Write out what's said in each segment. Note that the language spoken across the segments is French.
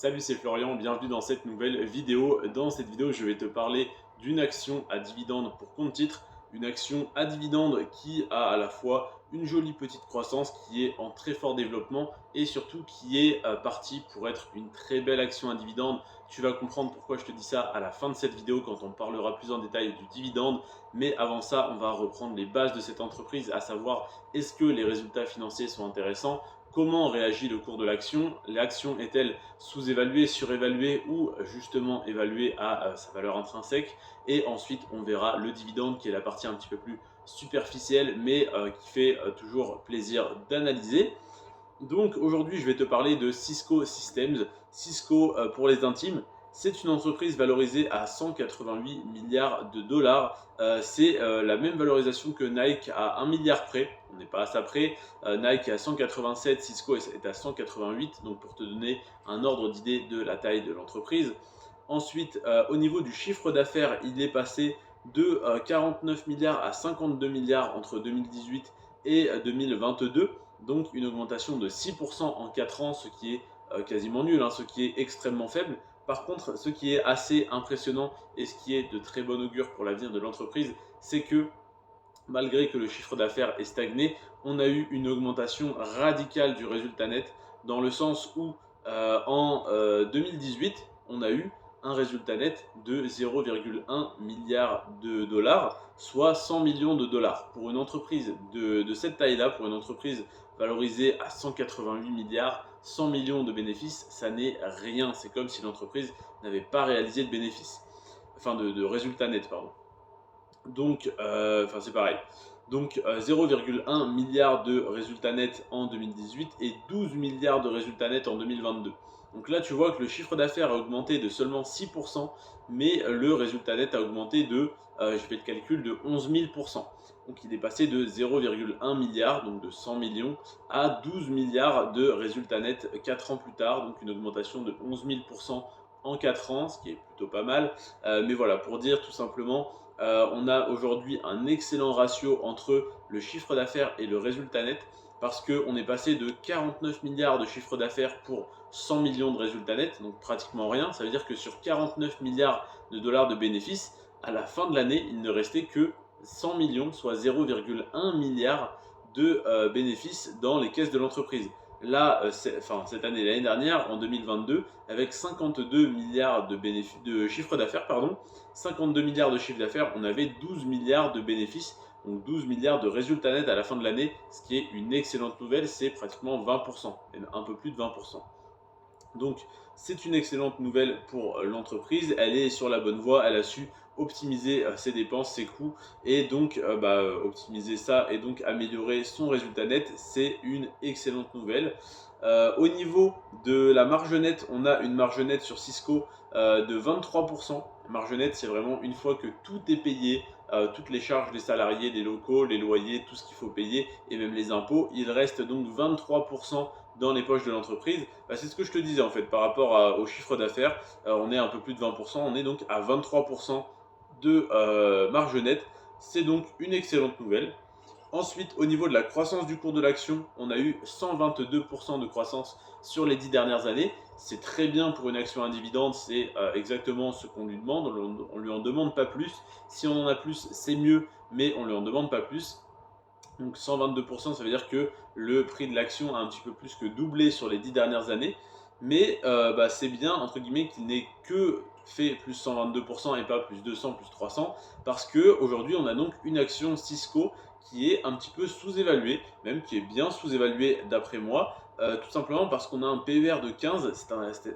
Salut, c'est Florian, bienvenue dans cette nouvelle vidéo. Dans cette vidéo, je vais te parler d'une action à dividende pour compte titre, une action à dividende qui a à la fois une jolie petite croissance, qui est en très fort développement et surtout qui est partie pour être une très belle action à dividende. Tu vas comprendre pourquoi je te dis ça à la fin de cette vidéo quand on parlera plus en détail du dividende. Mais avant ça, on va reprendre les bases de cette entreprise, à savoir est-ce que les résultats financiers sont intéressants? Comment réagit le cours de l'action? L'action est-elle sous-évaluée, surévaluée ou justement évaluée à sa valeur intrinsèque? Et ensuite, on verra le dividende qui est la partie un petit peu plus superficielle mais qui fait toujours plaisir d'analyser. Donc aujourd'hui, je vais te parler de Cisco Systems. Cisco, pour les intimes, c'est une entreprise valorisée à 188 milliards de dollars. C'est la même valorisation que Nike à 1 milliard près. On n'est pas à ça près. Nike est à 187, Cisco est à 188. Donc pour te donner un ordre d'idée de la taille de l'entreprise. Ensuite, au niveau du chiffre d'affaires, il est passé de 49 milliards à 52 milliards entre 2018 et 2022. Donc une augmentation de 6% en 4 ans, ce qui est quasiment nul, hein, ce qui est extrêmement faible. Par contre, ce qui est assez impressionnant et ce qui est de très bon augure pour l'avenir de l'entreprise, c'est que malgré que le chiffre d'affaires est stagné, on a eu une augmentation radicale du résultat net dans le sens où en 2018, on a eu un résultat net de 0,1 milliard de dollars, soit 100 millions de dollars. Pour une entreprise de cette taille-là, pour une entreprise valorisée à 188 milliards, 100 millions de bénéfices, ça n'est rien. C'est comme si l'entreprise n'avait pas réalisé de bénéfices, enfin de résultats nets, pardon. Donc, c'est pareil. Donc, 0,1 milliard de résultats nets en 2018 et 12 milliards de résultats nets en 2022. Donc là, tu vois que le chiffre d'affaires a augmenté de seulement 6%, mais le résultat net a augmenté de, je fais le calcul, de 11 000%. Donc il est passé de 0,1 milliard, donc de 100 millions, à 12 milliards de résultats nets 4 ans plus tard, donc une augmentation de 11 000% en 4 ans, ce qui est plutôt pas mal. Mais voilà, pour dire tout simplement, on a aujourd'hui un excellent ratio entre le chiffre d'affaires et le résultat net parce qu'on est passé de 49 milliards de chiffre d'affaires pour 100 millions de résultats nets, donc pratiquement rien. Ça veut dire que sur 49 milliards de dollars de bénéfices, à la fin de l'année, il ne restait que 100 millions, soit 0,1 milliard de bénéfices dans les caisses de l'entreprise. Là, cette année, l'année dernière, en 2022, avec 52 milliards de chiffre d'affaires, pardon, 52 milliards de chiffre d'affaires, on avait 12 milliards de bénéfices, donc 12 milliards de résultats nets à la fin de l'année, ce qui est une excellente nouvelle, c'est pratiquement 20%, même un peu plus de 20%. Donc c'est une excellente nouvelle pour l'entreprise, elle est sur la bonne voie, elle a su optimiser ses dépenses, ses coûts et donc optimiser ça et donc améliorer son résultat net, c'est une excellente nouvelle. Au niveau de la marge nette, on a une marge nette sur Cisco de 23%. Marge nette, c'est vraiment une fois que tout est payé, toutes les charges des salariés, des locaux, les loyers, tout ce qu'il faut payer et même les impôts, il reste donc 23% dans les poches de l'entreprise. C'est ce que je te disais en fait par rapport au chiffre d'affaires. On est un peu plus de 20%, on est donc à 23% de marge nette. C'est donc une excellente nouvelle. Ensuite, au niveau de la croissance du cours de l'action, on a eu 122% de croissance sur les 10 dernières années. C'est très bien pour une action à dividende, c'est exactement ce qu'on lui demande, on ne lui en demande pas plus. Si on en a plus, c'est mieux, mais on ne lui en demande pas plus. Donc 122%, ça veut dire que le prix de l'action a un petit peu plus que doublé sur les 10 dernières années. Mais c'est bien, entre guillemets, qu'il n'ait que fait plus 122% et pas plus 200, plus 300. Parce qu'aujourd'hui, on a donc une action Cisco qui est un petit peu sous-évaluée, même qui est bien sous-évaluée d'après moi. Tout simplement parce qu'on a un PER de 15,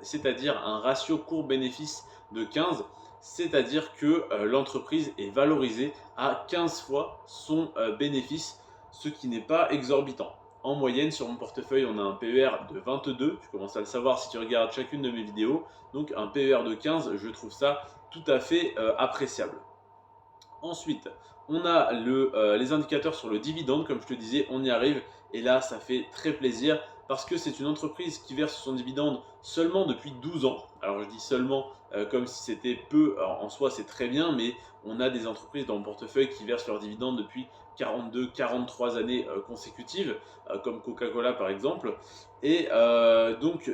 c'est-à-dire un ratio court-bénéfice de 15. C'est-à-dire que l'entreprise est valorisée à 15 fois son bénéfice, ce qui n'est pas exorbitant. En moyenne, sur mon portefeuille, on a un PER de 22. Tu commences à le savoir si tu regardes chacune de mes vidéos. Donc un PER de 15, je trouve ça tout à fait appréciable. Ensuite, on a les indicateurs sur le dividende, comme je te disais, on y arrive. Et là, ça fait très plaisir parce que c'est une entreprise qui verse son dividende seulement depuis 12 ans. Alors je dis seulement comme si c'était peu, alors, en soi c'est très bien, mais on a des entreprises dans le portefeuille qui versent leurs dividendes depuis 42, 43 années consécutives, comme Coca-Cola par exemple. Et donc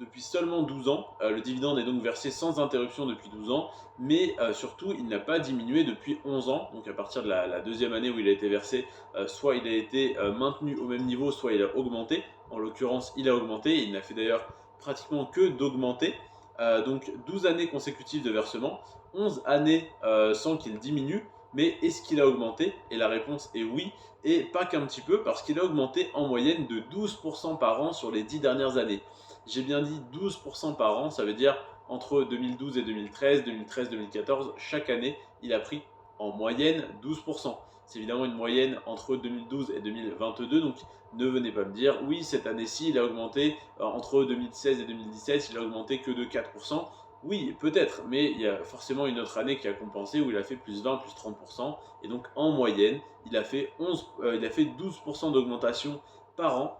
depuis seulement 12 ans. Le dividende est donc versé sans interruption depuis 12 ans, mais surtout, il n'a pas diminué depuis 11 ans. Donc à partir de la deuxième année où il a été versé, soit il a été maintenu au même niveau, soit il a augmenté. En l'occurrence, il a augmenté. Il n'a fait d'ailleurs pratiquement que d'augmenter. Donc 12 années consécutives de versement, 11 années sans qu'il diminue. Mais est-ce qu'il a augmenté? Et la réponse est oui, et pas qu'un petit peu, parce qu'il a augmenté en moyenne de 12% par an sur les 10 dernières années. J'ai bien dit 12% par an, ça veut dire entre 2012 et 2013, 2013-2014, chaque année, il a pris en moyenne 12%. C'est évidemment une moyenne entre 2012 et 2022, donc ne venez pas me dire, oui, cette année-ci, il a augmenté entre 2016 et 2017, il a augmenté que de 4%. Oui, peut-être, mais il y a forcément une autre année qui a compensé où il a fait plus 20, plus 30%. Et donc en moyenne, il a fait 12% d'augmentation par an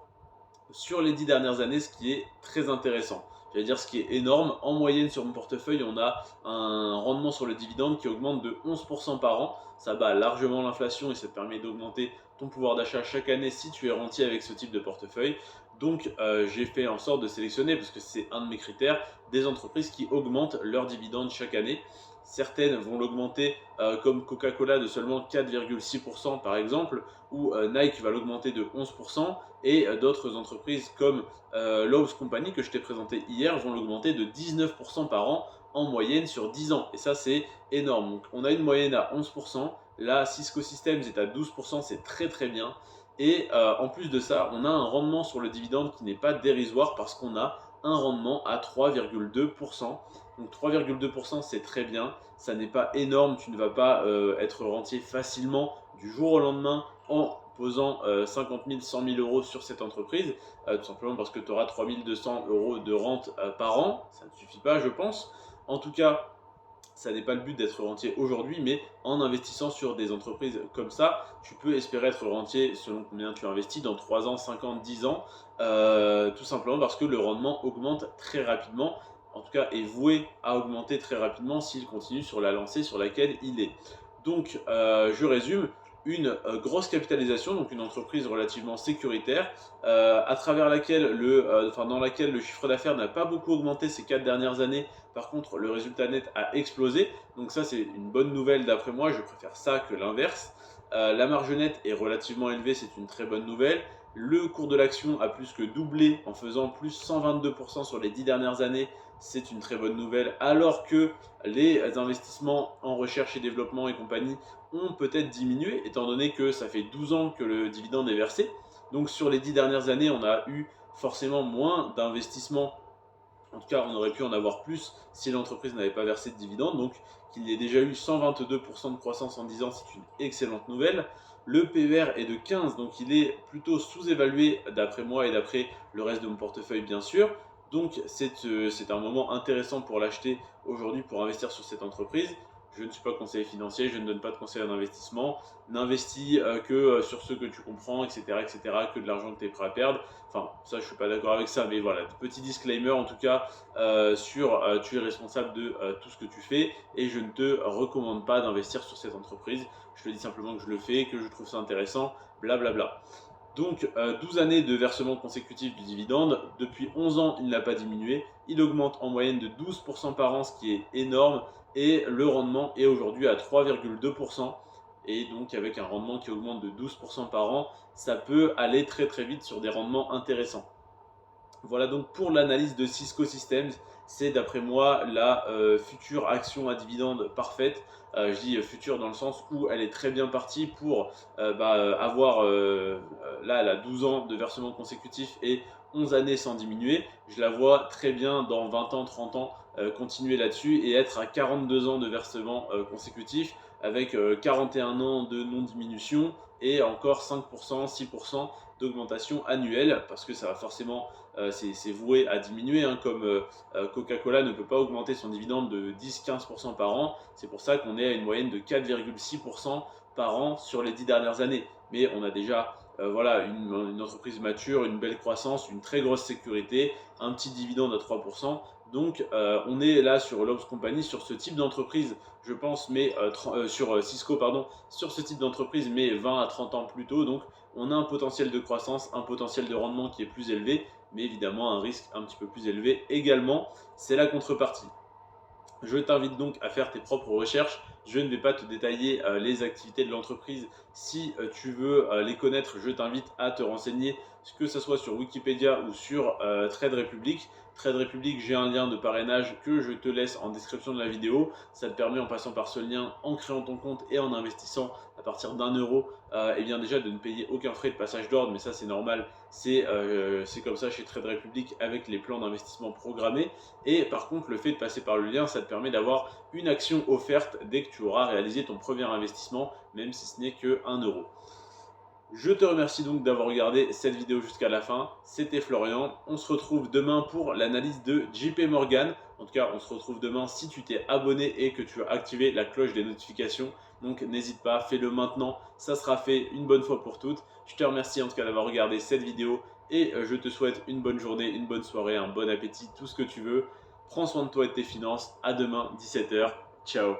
sur les 10 dernières années, ce qui est très intéressant. J'allais dire ce qui est énorme. En moyenne sur mon portefeuille, on a un rendement sur le dividende qui augmente de 11% par an. Ça bat largement l'inflation et ça te permet d'augmenter ton pouvoir d'achat chaque année si tu es rentier avec ce type de portefeuille. Donc j'ai fait en sorte de sélectionner, parce que c'est un de mes critères, des entreprises qui augmentent leurs dividendes chaque année. Certaines vont l'augmenter comme Coca-Cola de seulement 4,6% par exemple, ou Nike va l'augmenter de 11%, et d'autres entreprises comme Lowe's Company que je t'ai présenté hier vont l'augmenter de 19% par an en moyenne sur 10 ans. Et ça, c'est énorme. Donc, on a une moyenne à 11%. Là, Cisco Systems est à 12%, c'est très très bien. Et en plus de ça, on a un rendement sur le dividende qui n'est pas dérisoire parce qu'on a un rendement à 3,2%. Donc 3,2% c'est très bien, ça n'est pas énorme, tu ne vas pas être rentier facilement du jour au lendemain en posant 50 000, 100 000 euros sur cette entreprise, tout simplement parce que tu auras 3 200 euros de rente par an, ça ne suffit pas je pense. En tout cas, ça n'est pas le but d'être rentier aujourd'hui, mais en investissant sur des entreprises comme ça, tu peux espérer être rentier selon combien tu investis dans 3 ans, 5 ans, 10 ans, tout simplement parce que le rendement augmente très rapidement, en tout cas est voué à augmenter très rapidement s'il continue sur la lancée sur laquelle il est. Donc je résume, une grosse capitalisation, donc une entreprise relativement sécuritaire, à travers laquelle dans laquelle le chiffre d'affaires n'a pas beaucoup augmenté ces 4 dernières années. Par contre, le résultat net a explosé. Donc ça, c'est une bonne nouvelle d'après moi. Je préfère ça que l'inverse. La marge nette est relativement élevée. C'est une très bonne nouvelle. Le cours de l'action a plus que doublé en faisant plus 122% sur les 10 dernières années. C'est une très bonne nouvelle. Alors que les investissements en recherche et développement et compagnie ont peut-être diminué, étant donné que ça fait 12 ans que le dividende est versé. Donc sur les 10 dernières années, on a eu forcément moins d'investissements. En tout cas, on aurait pu en avoir plus si l'entreprise n'avait pas versé de dividendes. Donc, qu'il y ait déjà eu 122% de croissance en 10 ans, c'est une excellente nouvelle. Le PER est de 15, donc il est plutôt sous-évalué d'après moi et d'après le reste de mon portefeuille, bien sûr. Donc, c'est un moment intéressant pour l'acheter aujourd'hui, pour investir sur cette entreprise. Je ne suis pas conseiller financier, je ne donne pas de conseils en investissement. N'investis que sur ce que tu comprends, etc., etc., que de l'argent que tu es prêt à perdre. Enfin, ça, je suis pas d'accord avec ça, mais voilà, petit disclaimer en tout cas tu es responsable de tout ce que tu fais et je ne te recommande pas d'investir sur cette entreprise. Je te dis simplement que je le fais, que je trouve ça intéressant, blablabla. Donc 12 années de versement consécutif du dividende, depuis 11 ans il n'a pas diminué, il augmente en moyenne de 12% par an, ce qui est énorme, et le rendement est aujourd'hui à 3,2%, et donc avec un rendement qui augmente de 12% par an, ça peut aller très très vite sur des rendements intéressants. Voilà donc pour l'analyse de Cisco Systems. C'est d'après moi la future action à dividende parfaite. Je dis future dans le sens où elle est très bien partie pour avoir, là elle a 12 ans de versement consécutif et 11 années sans diminuer. Je la vois très bien dans 20 ans, 30 ans continuer là-dessus et être à 42 ans de versement consécutif avec 41 ans de non-diminution et encore 5%, 6% d'augmentation annuelle parce que ça va forcément c'est voué à diminuer, hein, comme Coca-Cola ne peut pas augmenter son dividende de 10-15% par an. C'est pour ça qu'on est à une moyenne de 4,6% par an sur les 10 dernières années. Mais on a déjà voilà, une entreprise mature, une belle croissance, une très grosse sécurité, un petit dividende à 3%. Donc on est là sur Lowe's Company, sur ce type d'entreprise, je pense, mais sur Cisco, pardon, sur ce type d'entreprise, mais 20 à 30 ans plus tôt. Donc on a un potentiel de croissance, un potentiel de rendement qui est plus élevé, mais évidemment un risque un petit peu plus élevé également, c'est la contrepartie. Je t'invite donc à faire tes propres recherches. Je ne vais pas te détailler les activités de l'entreprise. Si tu veux les connaître, je t'invite à te renseigner, que ce soit sur Wikipédia ou sur Trade Republic. Trade Republic, j'ai un lien de parrainage que je te laisse en description de la vidéo. Ça te permet en passant par ce lien, en créant ton compte et en investissant à partir d'1 euro, et bien déjà de ne payer aucun frais de passage d'ordre, mais ça c'est normal, c'est comme ça chez Trade Republic avec les plans d'investissement programmés. Et par contre, le fait de passer par le lien, ça te permet d'avoir une action offerte dès que tu auras réalisé ton premier investissement, même si ce n'est que 1 euro. Je te remercie donc d'avoir regardé cette vidéo jusqu'à la fin. C'était Florian. On se retrouve demain pour l'analyse de JP Morgan. En tout cas, on se retrouve demain si tu t'es abonné et que tu as activé la cloche des notifications. Donc n'hésite pas, fais-le maintenant. Ça sera fait une bonne fois pour toutes. Je te remercie en tout cas d'avoir regardé cette vidéo et je te souhaite une bonne journée, une bonne soirée, un bon appétit, tout ce que tu veux. Prends soin de toi et de tes finances. À demain, 17 h. Ciao.